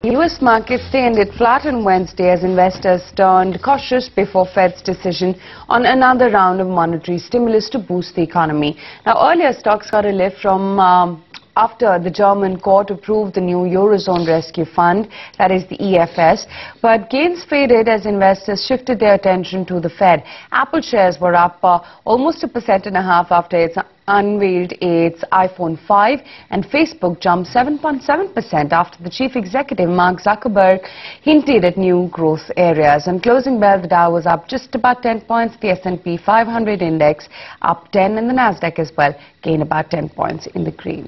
U.S. markets ended flat on Wednesday as investors turned cautious before Fed's decision on another round of monetary stimulus to boost the economy. Now, earlier stocks got a lift from after the German court approved the new Eurozone Rescue Fund, that is the EFS, but gains faded as investors shifted their attention to the Fed. Apple shares were up almost 1.5% after it's unveiled its iPhone 5, and Facebook jumped 7.7% after the chief executive, Mark Zuckerberg, hinted at new growth areas. On closing bell, the Dow was up just about 10 points, the S&P 500 index up 10, and the Nasdaq as well gained about 10 points in the green.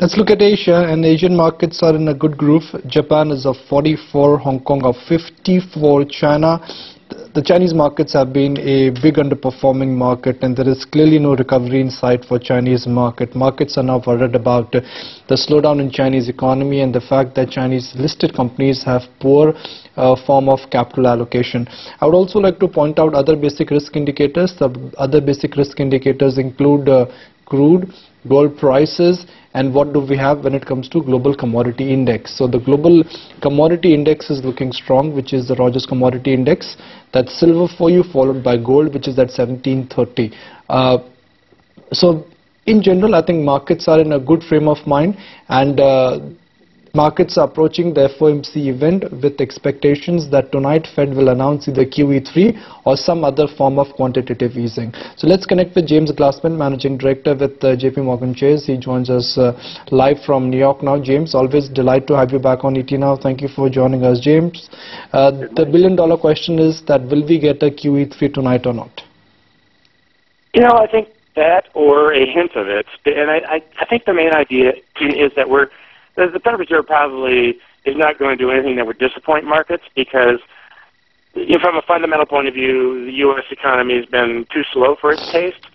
Let's look at Asia, and Asian markets are in a good groove. Japan is of 44, Hong Kong of 54, China. The Chinese markets have been a big underperforming market, and there is clearly no recovery in sight for Chinese market. Markets are now worried about the slowdown in Chinese economy and the fact that Chinese listed companies have poor form of capital allocation. I would also like to point out other basic risk indicators. The other basic risk indicators include crude, gold prices, and what do we have when it comes to global commodity index. So the global commodity index is looking strong, which is the Rogers Commodity Index. That's silver for you, followed by gold, which is at 1730. So in general, I think markets are in a good frame of mind, and markets are approaching the FOMC event with expectations that tonight Fed will announce either QE3 or some other form of quantitative easing. So let's connect with James Glassman, Managing Director with JP Morgan Chase. He joins us live from New York now. James, always delight to have you back on ET Now. Thank you for joining us, James. The billion-dollar question is that will we get a QE3 tonight or not? You know, I think that or a hint of it. And I think the main idea is that the Federal Reserve probably is not going to do anything that would disappoint markets because, from a fundamental point of view, the U.S. economy has been too slow for its taste.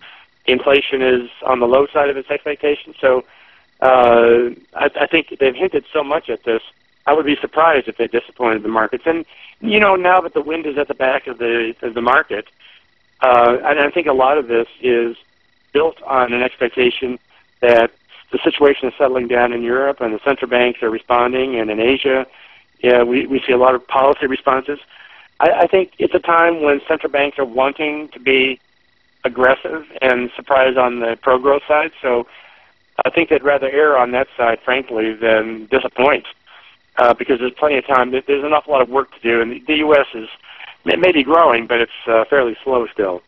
Inflation is on the low side of its expectations. So I think they've hinted so much at this, I would be surprised if they disappointed the markets. And, now that the wind is at the back of the market, and I think a lot of this is built on an expectation that the situation is settling down in Europe, and the central banks are responding. And in Asia, we see a lot of policy responses. I think it's a time when central banks are wanting to be aggressive and surprise on the pro-growth side. So I think they'd rather err on that side, frankly, than disappoint, because there's plenty of time. There's an awful lot of work to do, and the U.S. may be growing, but it's fairly slow still.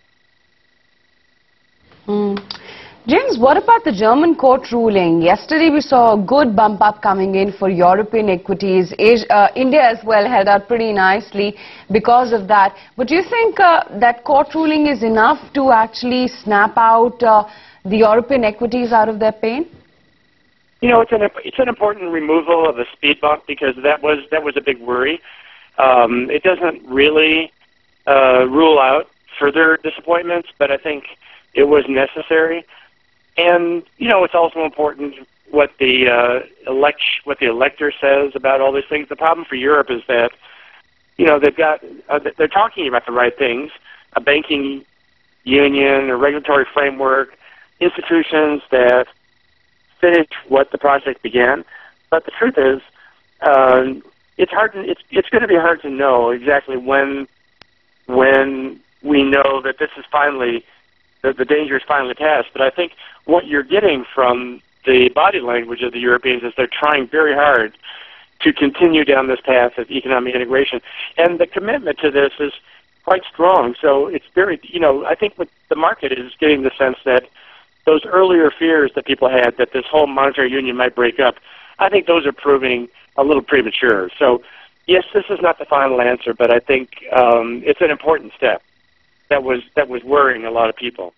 James, what about the German court ruling? Yesterday we saw a good bump up coming in for European equities. India as well held out pretty nicely because of that. But do you think that court ruling is enough to actually snap out the European equities out of their pain? It's an important removal of a speed bump because that was a big worry. It doesn't really rule out further disappointments, but I think it was necessary. And it's also important what the elector says about all these things. The problem for Europe is that they're talking about the right things: a banking union, a regulatory framework, institutions that finish what the project began. But the truth is, it's going to be hard to know exactly when we know that this is finally. The danger is finally past. But I think what you're getting from the body language of the Europeans is they're trying very hard to continue down this path of economic integration. And the commitment to this is quite strong. So it's very, I think what the market is getting the sense that those earlier fears that people had that this whole monetary union might break up, I think those are proving a little premature. So, yes, this is not the final answer, but I think it's an important step. That was worrying a lot of people.